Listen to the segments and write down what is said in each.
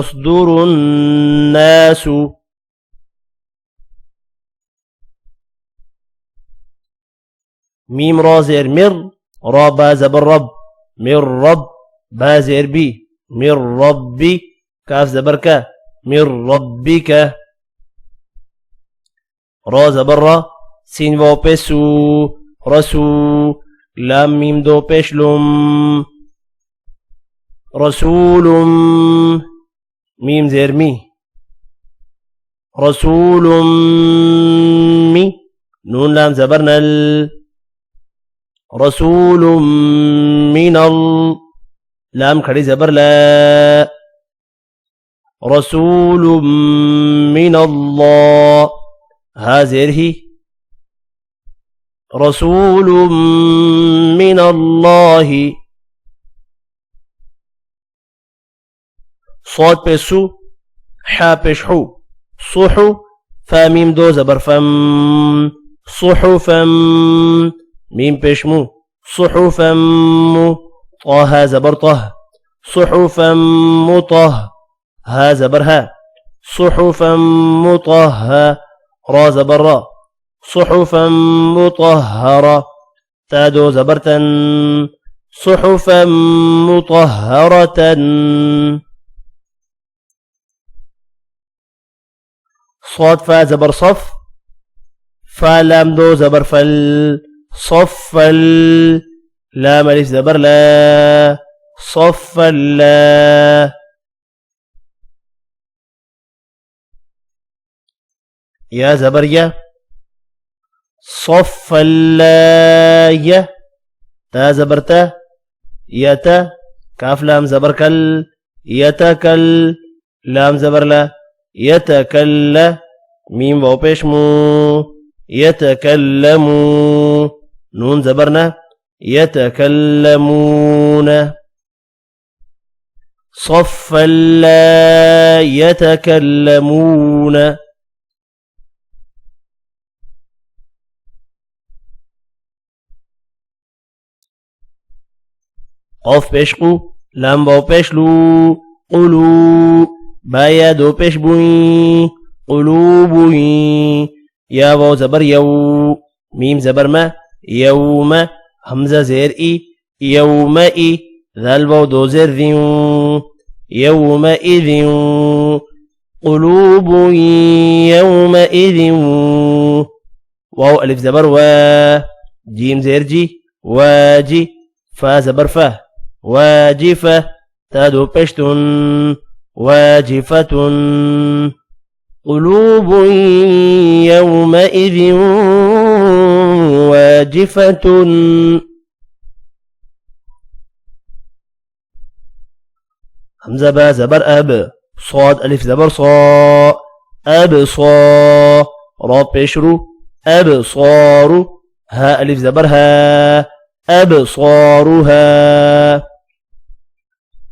يصدر الناس ميم را زير مر را با زبر رب مر رب با زير بي مر ربي كاف زبر كا من ربك را زبر را سين واو بسو رسو لام ميم دو بشلم رسول ميم زير مي رسول مي نون لام زبرنا رسول من لام خڑی زبر لا رسول من الله ها زيره رسول من الله صاد بسو حا بشحو صحو فميم دو زبر فم صحفا ميم بشمو صحفا طه زبر طه صحفا مطه ها زبر ها صحفا مطهرة را زبر را صحفا مطهرة تادو زبرتا صحفا مطهرة صاد فا زبر صف فا لام دو زبر فل صف لام الف زبر لا صف لا يا زبر يا صف لا تا زبرتا يتا كاف لام زبر كل يتكل لام زبر لا يتكل ميم واو بشمو يتكلموا نون زبرنا يتكلمون صفا لا يتكلمون قاف بشقو لام واو بشلو قلو بايا دو بشبوي قلوبوي يا واو زبر يو ميم زبر ما يوم همزة زير إي يومئي ذال واو دو زير ذيو يومئذ قلوب يومئذ واو ألف زبر و جيم زير جي واجي فا زبر فه واجفة تادو بشتن واجفة قلوب يومئذ واجفة همزة با زبر أب صاد ألف زبر صا أب صا را بشرو أب صارو ها ألف زبر ها أبصارها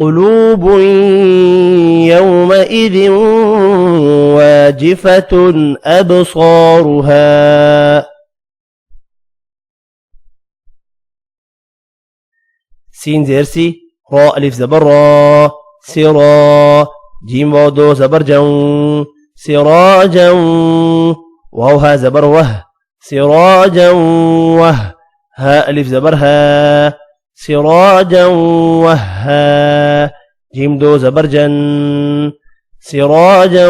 قلوب يومئذ واجفة أبصارها سين زير سي را ألف زبر را سرا جيم واو دو زبر جو سراجا واو ها زبر وه سراجا وه ها ألف زبر ها سراجا وها جيم دو زبر جن سراجا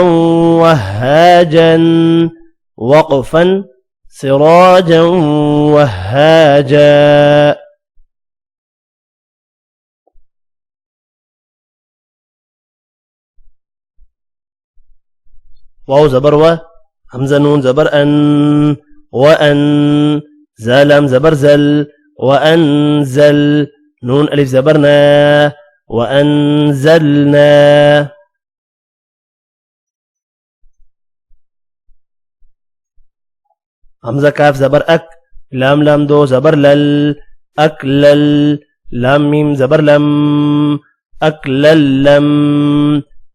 وهاجا وقفا سراجا وهاجا واو زبر و همزة نون زبر أن وأن زالام زبر زل وأنزل نون ألف زبرنا وأنزلنا همزة كاف زبر أك لام لام دو زبر لل أكلل لام ميم زبر لم أكللم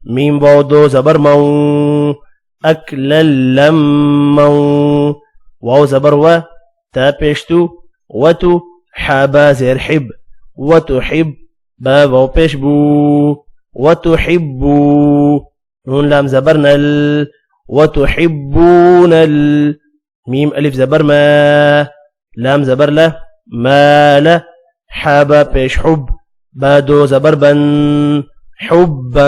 ميم واو دو زبر مو أكللم مو واو زبر و تا بيشتو وتو حابا زير حب وتحب با واو پیش بو وتحبوا نون لام زبر نل وتحبون ميم ألف زبر ما لام زبر له ما له حابا پیش حب با دو زبر بن حبا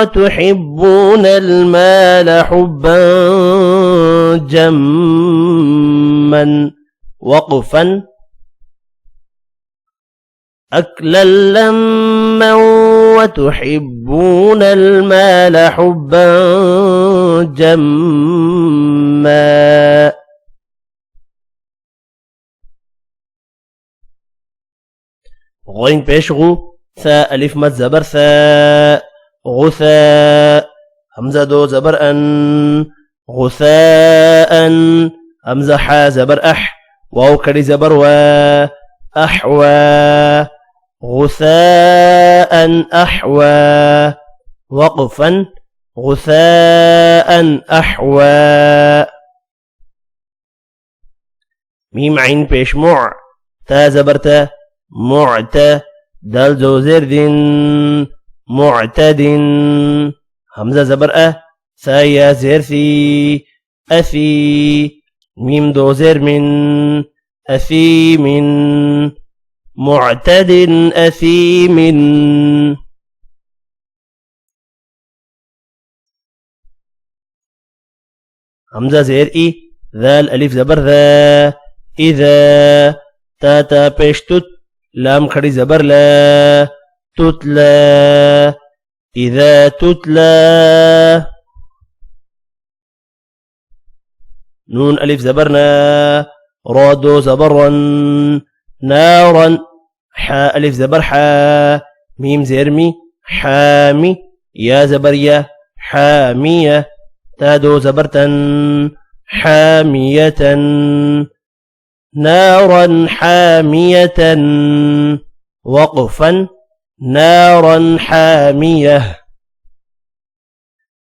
وتحبون المال حبا جما وقفا أكللما وتحبون المال حبا جما غين بيشغو ثاء ألف مد زبر ثاء غثاء همزة دو زبر أن غثاء همزة حا زبر أح واو كري زبر و أحوى غثاء أحوى وقفا غثاء أحوى ميم عين بيش مع تا زبر تا معت دال زو زردين معتد همزة زبر ثايا زير ثي أثي ميم دو زير من أثيم معتد أثيم همزة زير إي ذال ألف زبر ذا إذا تا بيشتت لام خڑی زبر لا تتلى إذا تتلى نون ألف زبرنا رادو زبرا نارا حاء ألف زبر حا ميم زرمي حامي يا زبريا حامية تادو زبرتا حامية نارا حامية وقفا نارا حامية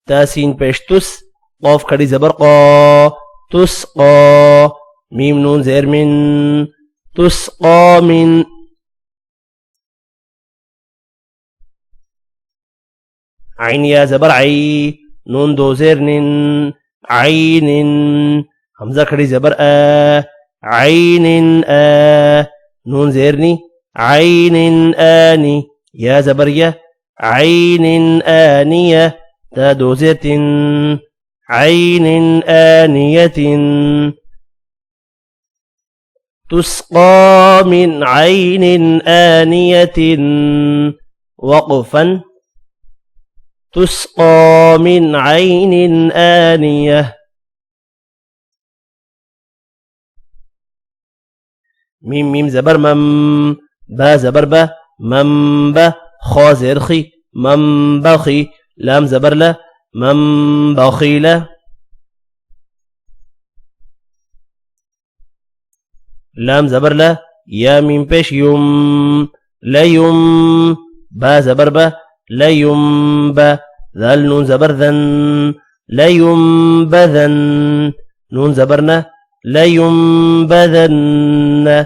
تاسين بيشتس قاف كري زبر قا تسقى ميم نون زير من تسقى من عين يا زبر عي نون دو زير نن عين همزة كري زبر عين نون زيرني عين آني يا زبرية عين آنية تادو زيت عين آنية تسقى من عين آنية وقفا تسقى من عين آنية ميم ميم زبر مم با زبر با مم با خا زير خي مم بخي لام زبر لا مم بخيلة لام زبر لا يا ميم بيش يم لا يم با زبر با لا يم با ذال نون زبر ذن لا يم بذن نون زبرنا لا ينبذن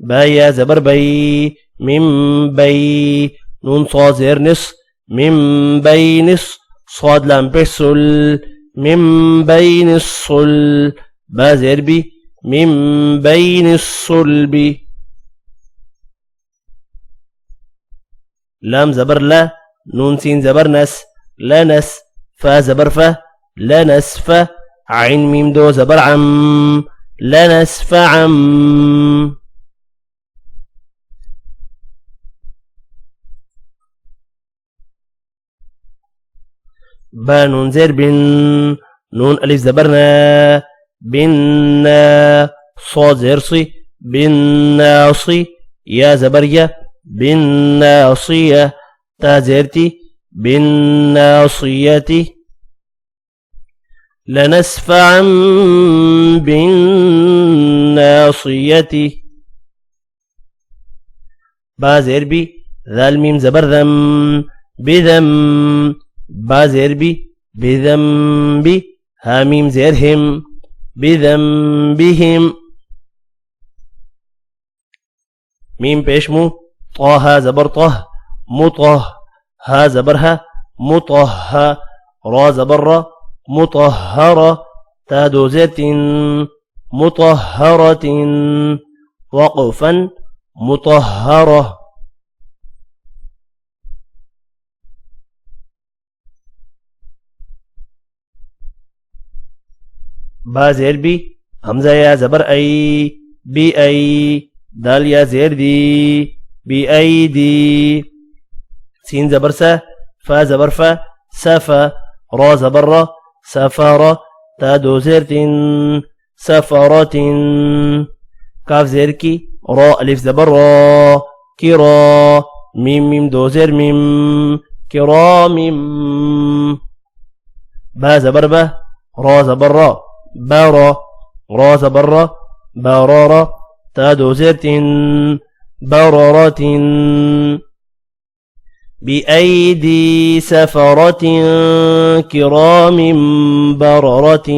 با يا زبر بي من بي نون صاد زير نص من بي نص صاد لام بسل من بين الصل با زير بي من بين الصلب لام زبر لا نون سين زبر نس لنس فا زبر فا لنسف عين ميم دو زبر عم لنسف عم با نون زير بن نون ألف زبرنا بنا صاد زير صي بالناصي يا زبرية بالناصية تا زيرتي بالناصية لنسفعا بالناصية با زير بي ذا الميم زبر ذم بذم با زير بي بذنب ها ميم زير هم بذنبهم ميم بيشمو طه زبر طه مطه ها زبرها مطه را زبر مطهرة تادو زيت مطهرة وقفا مطهرة با زير بي همزة يا زبر أي بأي دال يا زير دي بأيدي سين زبر سا فا زبر فا سفا را زبر را سفارة تادو زيرتين سفارة كاف زيركي را ألف زبر را كرا ميم ميم دو زير ميم كرام با زبر با را زبر را بارا را زبر را بارارا تادو زيرتين برارات بأيدي سفرة كرام بررة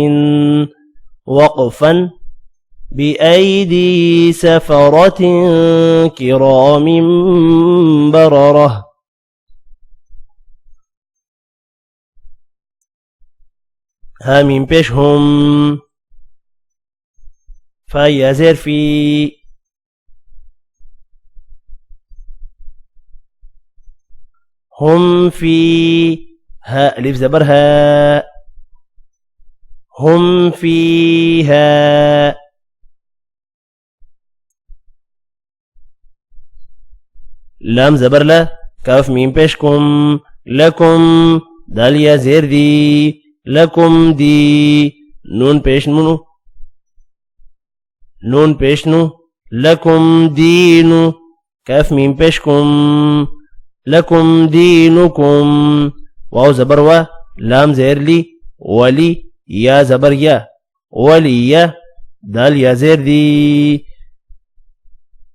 وقفا بأيدي سفرة كرام بررة ها من بيشهم فيا زير في هم في ها ألف زبرها هم فيها لام زبر لا كاف ميم بيشكم لكم دال يا زير دي لكم دي نون بيشنو نون بيشنو لكم دينو كاف ميم بيشكم لكم دينكم واو زبر و لام زير لي ولي يا زبر يا ولي دال يا زير دي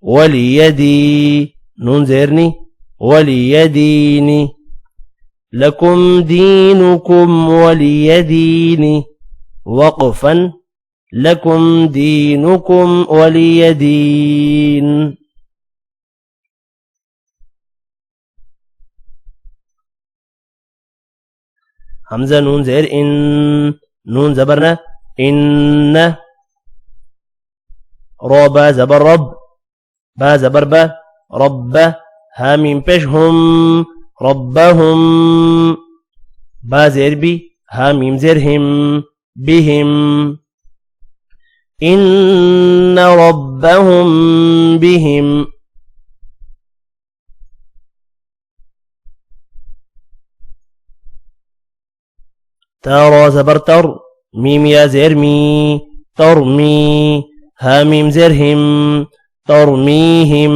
ولي يدي نون زيرني ولي يديني لكم دينكم ولي ديني وقفا لكم دينكم ولي دين همزة نون زير إن نون زبرنا إن را با زبر رب با زبر با رب ها ميم بشهم ربهم با زير بي ها ميم زيرهم بهم إن ربهم بهم تارا زبر تر ميم يا زير مي ترمي ها ميم زيرهم ترميهم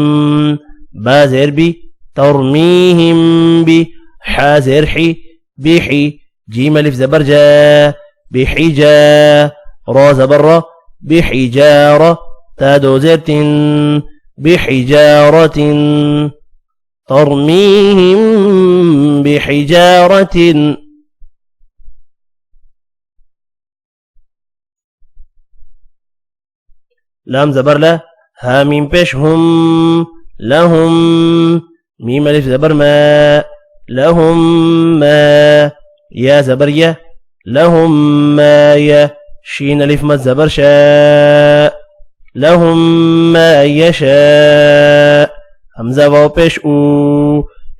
با زير بي ترميهم بي حا زير حي بحي جيم ألف زبر جا بحجا را زبر را بحجارة تادو زيت بحجارة ترميهم بحجارة لام زبر لا ها ميم بشهم لهم ميم ألف زبر ما لهم ما يا زبر يا لهم ما يا شين ألف مد زبر شاء لهم ما يشاء همزة واو بش أو